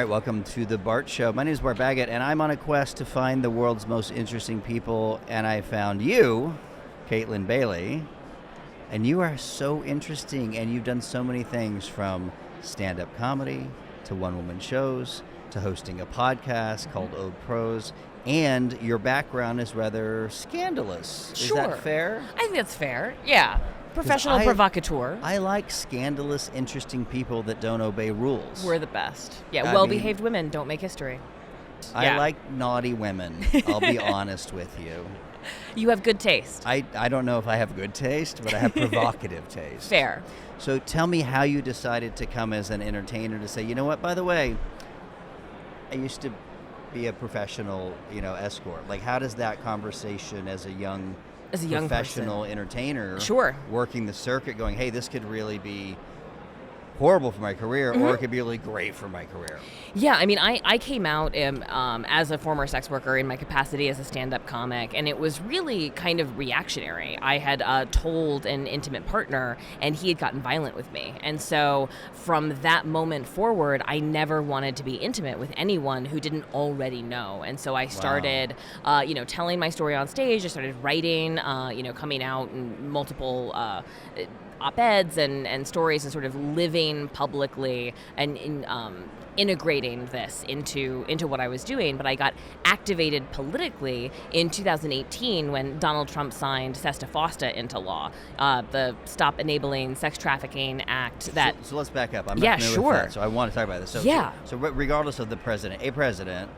right, welcome to The Bart Show. My name is Bart Baggett, and I'm on a quest to find the world's most interesting people, and I found you, Kaitlyn Bailey, and you are so interesting, and you've done so many things from stand-up comedy to one-woman shows to hosting a podcast called Ode Prose, and your background is rather scandalous. Sure. Is that fair? I think that's fair, yeah. Professional provocateur. I like scandalous, interesting people that don't obey rules. We're the best. Yeah, well-behaved women don't make history. I like naughty women. I'll be honest with you. You have good taste. I don't know if I have good taste, but I have provocative taste. Fair. So tell me how you decided to come as an entertainer to say, you know what, by the way, I used to be a professional, escort. Like, how does that conversation as a young professional entertainer working the circuit going, hey, this could really be horrible for my career, or it could be really great for my career? Yeah, I mean, I came out as a former sex worker in my capacity as a stand-up comic, and it was really kind of reactionary. I had told an intimate partner, and he had gotten violent with me. And so from that moment forward, I never wanted to be intimate with anyone who didn't already know. And so I started, telling my story on stage. I started writing, coming out in multiple op-eds and stories and sort of living publicly and integrating this into what I was doing. But I got activated politically in 2018 when Donald Trump signed SESTA FOSTA into law, the Stop Enabling Sex Trafficking Act. So let's back up. I'm not familiar with that, so I want to talk about this. So regardless of the president,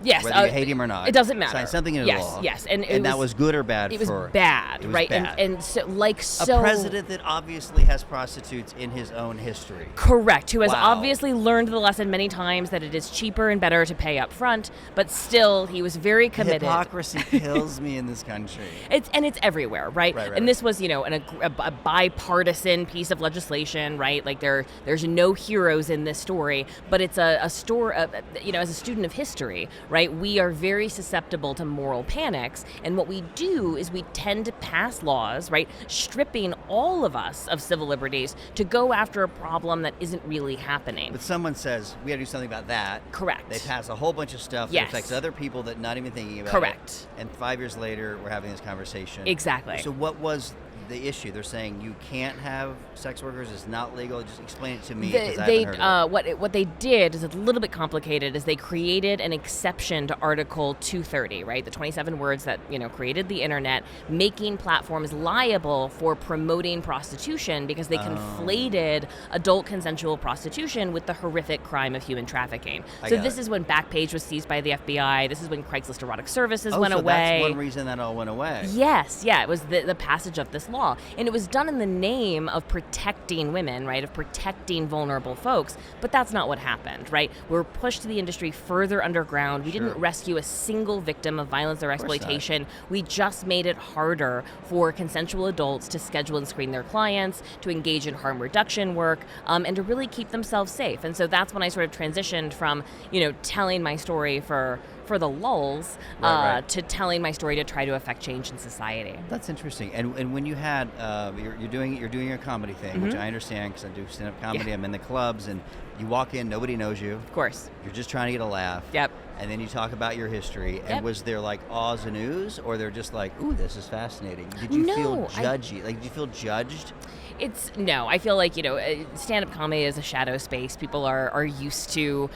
yes, whether you hate him or not, it doesn't matter. Signed something into law. Yes, and that was good or bad? It was bad, right? Bad. And so a president that obviously has prostitutes in his own history. Correct, who has obviously learned the lesson many times that it is cheaper and better to pay up front, but still he was very committed. Hypocrisy kills me in this country. It's everywhere, right? And this was, a bipartisan piece of legislation, right? Like there's no heroes in this story, but it's a story, as a student of history, right? We are very susceptible to moral panics, and what we do is we tend to pass laws, right, stripping all of us of civil liberties to go after a problem that isn't really happening. But someone says, we gotta do something about that. Correct. They pass a whole bunch of stuff that affects other people that not even thinking about Correct. it. And 5 years later, we're having this conversation. Exactly. So what was the issue? They're saying you can't have sex workers, it's not legal. Just explain it to me, because I haven't heard of it. What they did is, it's a little bit complicated, is they created an exception to Article 230, right? The 27 words that, created the internet, making platforms liable for promoting prostitution because they conflated adult consensual prostitution with the horrific crime of human trafficking. So this is when Backpage was seized by the FBI. This is when Craigslist Erotic Services went away. That's one reason that all went away. Yes, yeah, it was the passage of this law. And it was done in the name of protecting women, right, of protecting vulnerable folks. But that's not what happened, right? We're pushed to the industry further underground. We didn't rescue a single victim of violence or exploitation. We just made it harder for consensual adults to schedule and screen their clients, to engage in harm reduction work, and to really keep themselves safe. And so that's when I sort of transitioned from, telling my story for the lulls to telling my story to try to affect change in society. That's interesting. And when you had you're doing your comedy thing, which I understand because I do stand-up comedy. I'm in the clubs, and you walk in, nobody knows you. Of course. You're just trying to get a laugh. Yep. And then you talk about your history. And was there like ahs and oohs, or they're just like, ooh, this is fascinating? Did you feel judgy? Did you feel judged? I feel like, stand-up comedy is a shadow space. People are used to,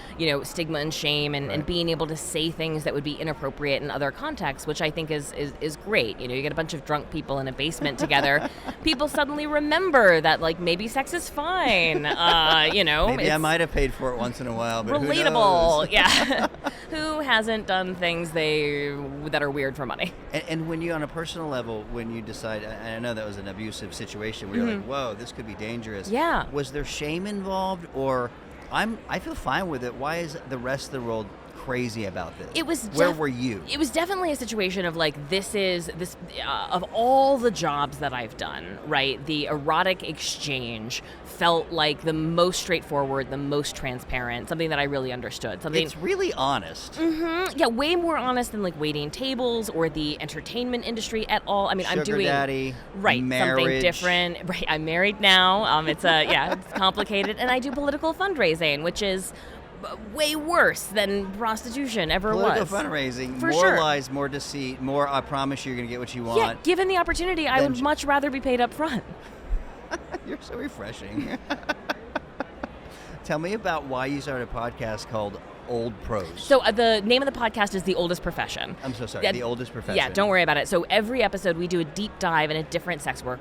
stigma and shame and being able to say things that would be inappropriate in other contexts, which I think is great. You get a bunch of drunk people in a basement together. People suddenly remember that, like, maybe sex is fine. Maybe I might have paid for it once in a while, but relatable. Who knows? Yeah. Who hasn't done things that are weird for money? And when you, on a personal level, when you decide, and I know that was an abusive situation where you're like, whoa, this could be dangerous. Yeah. Was there shame involved, or I feel fine with it? Why is the rest of the world crazy about this? Where were you? It was definitely a situation of like, this of all the jobs that I've done, right? The erotic exchange felt like the most straightforward, the most transparent, something that I really understood. It's really honest. Mm-hmm. Yeah, way more honest than like waiting tables or the entertainment industry at all. I mean, Sugar I'm doing daddy, marriage. Something different. Right, I'm married now. It's complicated, and I do political fundraising, which is way worse than prostitution ever Political was. fundraising, For more sure. lies, more deceit, more I promise you're going to get what you want. Yeah, given the opportunity, I would much rather be paid up front. You're so refreshing. Tell me about why you started a podcast called Old Pros. So the name of the podcast is The Oldest Profession. I'm so sorry, The Oldest Profession. Yeah, don't worry about it. So every episode we do a deep dive in a different sex work.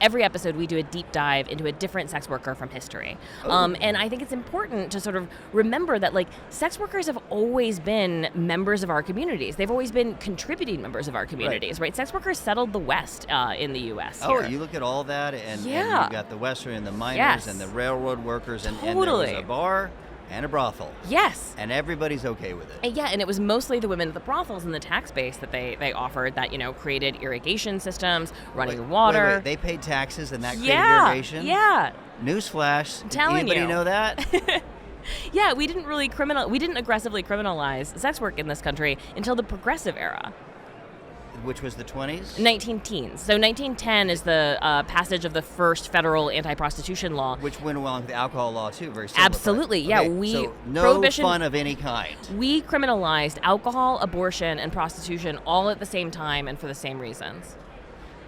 Every episode we do a deep dive into a different sex worker from history. And I think it's important to sort of remember that like sex workers have always been members of our communities. They've always been contributing members of our communities, right? Sex workers settled the West in the U.S. Oh, here. you look at all that, and you've got the Western and the miners Yes. and the railroad workers, and there Totally. was a bar and a brothel. Yes. And everybody's okay with it. And it was mostly the women at the brothels and the tax base that they offered that, created irrigation systems, running water. Wait, they paid taxes and that created irrigation? Yeah. Newsflash. I'm telling Anybody you. know that? Yeah, we didn't aggressively criminalize sex work in this country until the progressive era. Which was the 20s? 19-teens. So 1910 is the passage of the first federal anti-prostitution law. Which went along with the alcohol law, too. Very similar. Absolutely, yeah. Okay, so no Prohibition, fun of any kind. We criminalized alcohol, abortion, and prostitution all at the same time and for the same reasons.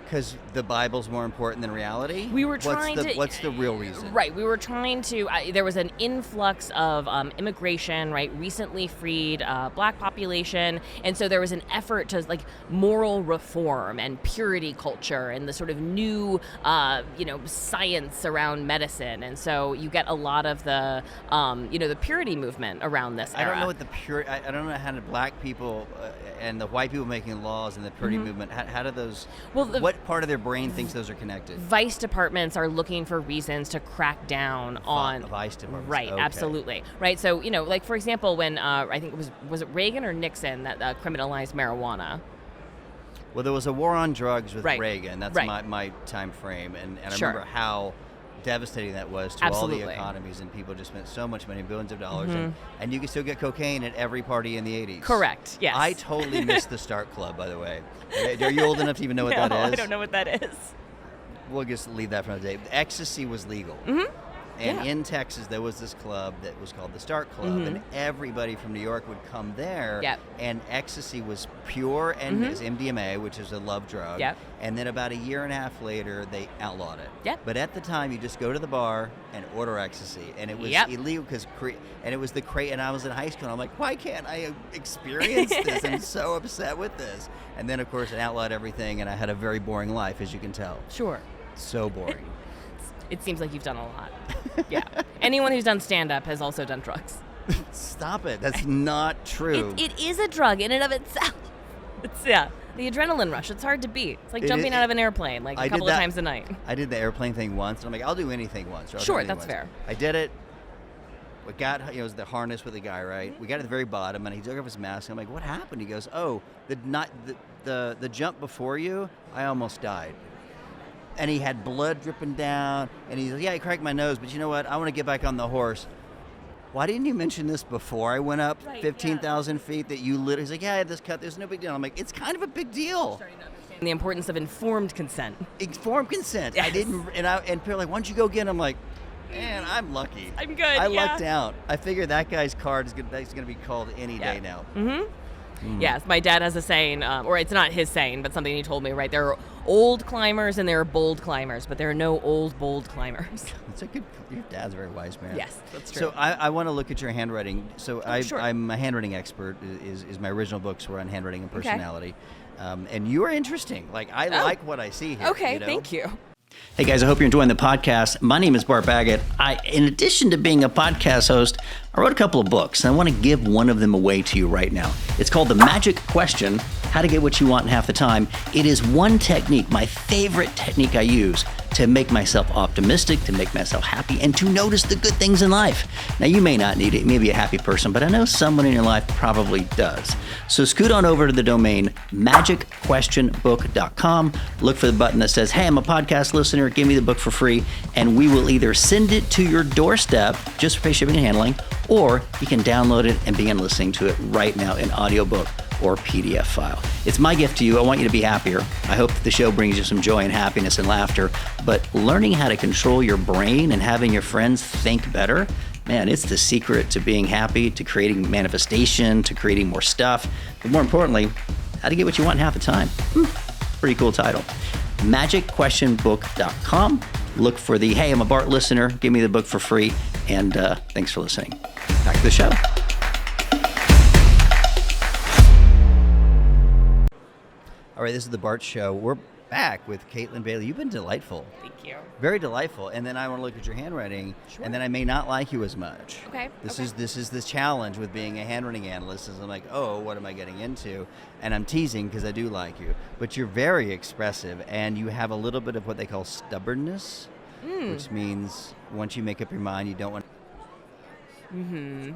Because the Bible's more important than reality? We were trying What's the real reason? Right. We were trying to. There was an influx of immigration, right? Recently freed black population, and so there was an effort to like moral reform and purity culture and the sort of new, science around medicine, and so you get a lot of the, the purity movement around this era. I don't know what I don't know how the black people and the white people making laws and the purity movement. How do those? Well, what part of their brain thinks those are connected? Vice departments are looking for reasons to crack down on vice departments. Right, okay. Absolutely. Right. So, like for example, when I think was it Reagan or Nixon that criminalized marijuana? Well, there was a war on drugs with Right. Reagan. That's my time frame, and I Sure. remember how devastating that was to all Absolutely. the economies, and people just spent so much money, billions of dollars, and you can still get cocaine at every party in the 80s. Correct. Yes. I totally missed the Start Club, by the way. Are you old enough to even know what that is? I don't know what that is. We'll just leave that for another day. Ecstasy was legal. And in Texas, there was this club that was called the Start Club, and everybody from New York would come there. Yep. And ecstasy was pure, and it was MDMA, which is a love drug. Yep. And then about a year and a half later, they outlawed it. Yep. But at the time, you just go to the bar and order ecstasy, and it was illegal because and it was the crate. And I was in high school, and I'm like, why can't I experience this? I'm so upset with this. And then, of course, it outlawed everything, and I had a very boring life, as you can tell. Sure. So boring. It seems like you've done a lot. Yeah. Anyone who's done stand-up has also done drugs. Stop it. That's not true. It is a drug in and of itself. It's the adrenaline rush. It's hard to beat. It's like jumping out of an airplane like a couple of times a night. I did the airplane thing once, and I'm like, I'll do anything once. Sure, that's fair. I did it. We got, it was the harness with the guy, right? We got to the very bottom, and he took off his mask. And I'm like, what happened? He goes, oh, the jump before you, I almost died. And he had blood dripping down, and he's like, yeah, he cracked my nose, but you know what? I want to get back on the horse. Why didn't you mention this before I went up 15,000 feet that you literally, he's like, yeah, I had this cut, there's no big deal. I'm like, it's kind of a big deal. Starting to understand the importance of informed consent. Informed consent. Yes. I didn't, and people are like, why don't you go again? I'm like, man, I'm lucky. I'm good, I lucked out. I figure that guy's card is going to be called any day now. Yes, my dad has a saying, or it's not his saying, but something he told me, right? There are old climbers and there are bold climbers, but there are no old, bold climbers. That's a good, your dad's a very wise man. Yes, that's true. So I want to look at your handwriting. So sure. I'm a handwriting expert, is my original books were on handwriting and personality. And you are interesting. Like, I like what I see here. Okay, thank you. Hey guys, I hope you're enjoying the podcast. My name is Bart Baggett. In addition to being a podcast host, I wrote a couple of books, and I want to give one of them away to you right now. It's called The Magic Question, How to Get What You Want in Half the Time. It is one technique, my favorite technique I use to make myself optimistic, to make myself happy, and to notice the good things in life. Now, you may not need it. You may be a happy person, but I know someone in your life probably does. So scoot on over to the domain magicquestionbook.com. Look for the button that says, hey, I'm a podcast listener. Give me the book for free. And we will either send it to your doorstep just for free shipping and handling, or you can download it and begin listening to it right now in audiobook or PDF file. It's my gift to you. I want you to be happier. I hope that the show brings you some joy and happiness and laughter, but learning how to control your brain and having your friends think better, Man, it's the secret to being happy, to creating manifestation, to creating more stuff, but more importantly, how to get what you want in half the time. Pretty cool title. MagicQuestionBook.com. Look for the, hey, I'm a Bart listener, give me the book for free, and thanks for listening. Back to the show. All right, this is the Bart Show. We're back with Kaitlyn Bailey. You've been delightful. Thank you. Very delightful. And then I want to look at your handwriting, and then I may not like you as much. Okay. This is the challenge with being a handwriting analyst. Is I'm like, oh, what am I getting into? And I'm teasing because I do like you, but you're very expressive, and you have a little bit of what they call stubbornness, which means once you make up your mind, you don't want. Mm-hmm.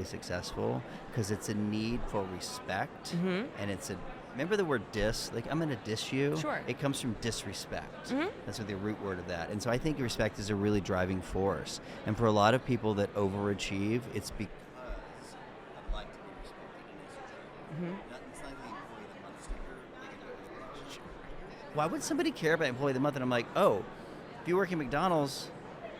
Successful because it's a need for respect, and it's a, remember the word diss, like I'm gonna diss you. Sure. It comes from disrespect. That's what the root word of that. And so I think respect is a really driving force, and for a lot of people that overachieve, it's because I'd like to be respected in this job. It's not the employee of the month sticker. Why would somebody care about employee of the month? And I'm like, oh, if you work at McDonald's,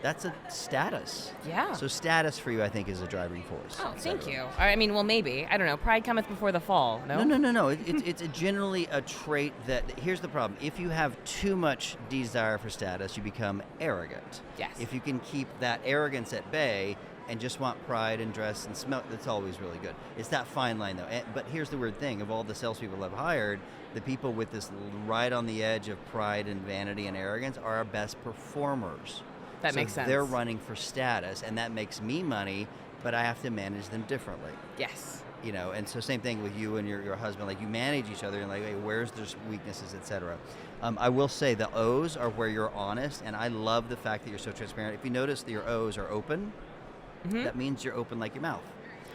that's a status. Yeah. So status for you, I think, is a driving force. Oh, thank you. I mean, well, maybe. I don't know. Pride cometh before the fall, no? No. It's generally a trait that, here's the problem. If you have too much desire for status, you become arrogant. Yes. If you can keep that arrogance at bay and just want pride and dress and smell, that's always really good. It's that fine line, though. But here's the weird thing. Of all the salespeople I've hired, the people with this right on the edge of pride and vanity and arrogance are our best performers. That makes sense. They're running for status, and that makes me money, but I have to manage them differently. Yes. You know, and so same thing with you and your husband. Like, you manage each other, and like, hey, where's their weaknesses, etc. I will say the O's are where you're honest, and I love the fact that you're so transparent. If you notice that your O's are open, that means you're open like your mouth.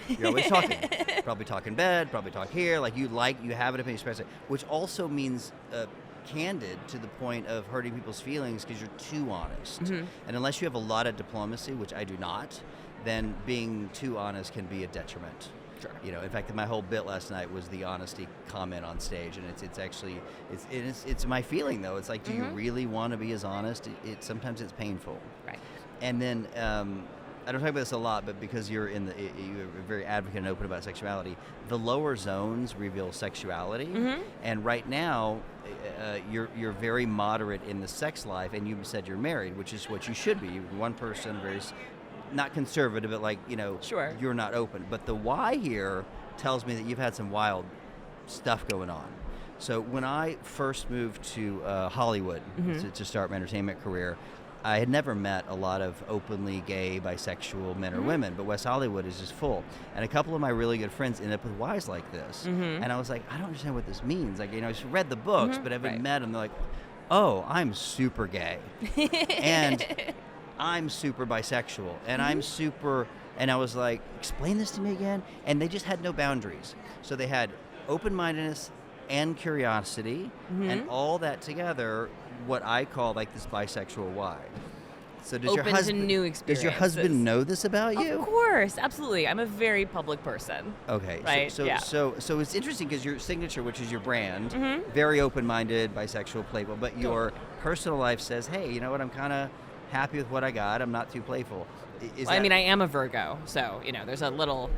You're always talking. Probably talk in bed, probably talk here. Like, you have an opinion, express it, which also means candid to the point of hurting people's feelings because you're too honest. And unless you have a lot of diplomacy, which I do not, then being too honest can be a detriment. Sure. You know, in fact, my whole bit last night was the honesty comment on stage, and it's actually it's my feeling though. It's like, do you really want to be as honest? Sometimes it's painful. Right. And then I don't talk about this a lot, but because you're you're very advocate and open about sexuality, the lower zones reveal sexuality, and right now you're very moderate in the sex life, and you said you're married, which is what you should be. You're one person, very not conservative, but like, you know, sure, you're not open. But the why here tells me that you've had some wild stuff going on. So when I first moved to Hollywood to start my entertainment career, I had never met a lot of openly gay, bisexual men or women, but West Hollywood is just full. And a couple of my really good friends ended up with wives like this. And I was like, I don't understand what this means. Like, you know, I just read the books, but I haven't met them. They're like, oh, I'm super gay. And I'm super bisexual. And I'm super, and I was like, explain this to me again. And they just had no boundaries. So they had open-mindedness and curiosity, and all that together, what I call like this bisexual why. So does Open your husband, to new experiences. Does your husband know this about you? Of course, absolutely. I'm a very public person. Okay, right? So it's interesting because your signature, which is your brand, very open-minded, bisexual, playful, but your personal life says, hey, you know what, I'm kind of happy with what I got. I'm not too playful. I mean, I am a Virgo, so, you know, there's a little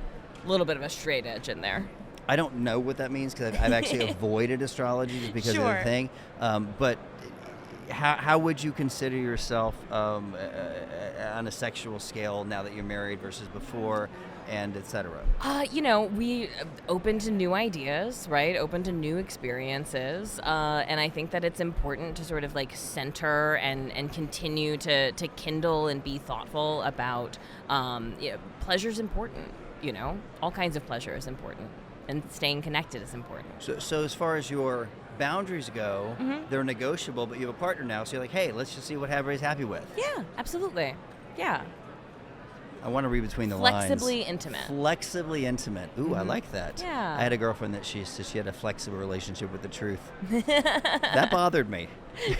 bit of a straight edge in there. I don't know what that means because I've actually avoided astrology just because of the thing. But how would you consider yourself on a sexual scale now that you're married versus before, and et cetera? You know, we open to new ideas, right? Open to new experiences. And I think that it's important to sort of like center and continue to kindle and be thoughtful about pleasure's important, you know? All kinds of pleasure is important. And staying connected is important. So as far as your boundaries go, they're negotiable, but you have a partner now, so you're like, hey, let's just see what everybody's happy with. Yeah, absolutely. Yeah. I want to read between the lines. Flexibly intimate. Flexibly intimate. Ooh, I like that. Yeah. I had a girlfriend that she said she had a flexible relationship with the truth. That bothered me.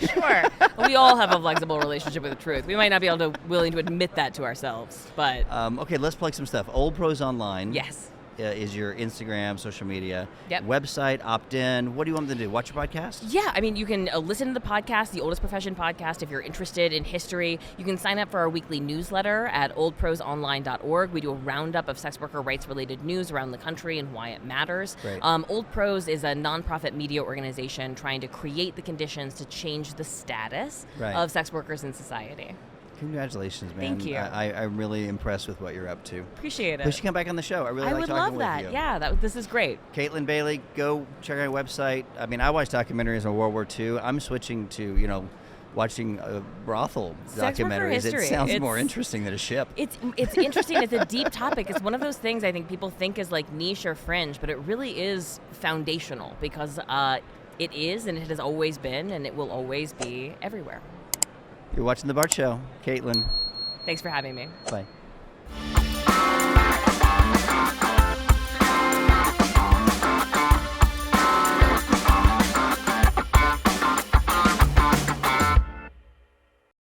Sure. We all have a flexible relationship with the truth. We might not be willing to admit that to ourselves, but... Okay, let's plug some stuff. Old Pros Online. Yes. is your Instagram, social media. Yep. Website, opt-in. What do you want them to do? Watch your podcast? Yeah, I mean, you can listen to the podcast, the Oldest Profession podcast, if you're interested in history. You can sign up for our weekly newsletter at oldprosonline.org. We do a roundup of sex worker rights-related news around the country and why it matters. Great. Old Pros is a nonprofit media organization trying to create the conditions to change the status of sex workers in society. Congratulations, man. Thank you. I'm really impressed with what you're up to. Appreciate it. You should come back on the show. I really like talking with you. I would love that. Yeah, this is great. Kaitlyn Bailey, go check out our website. I mean, I watch documentaries on World War II. I'm switching to, watching brothel documentaries. It sounds more interesting than a ship. It's interesting. It's a deep topic. It's one of those things I think people think is like niche or fringe, but it really is foundational because it is, and it has always been, and it will always be everywhere. You're watching The Bart Show. Kaitlyn. Thanks for having me. Bye.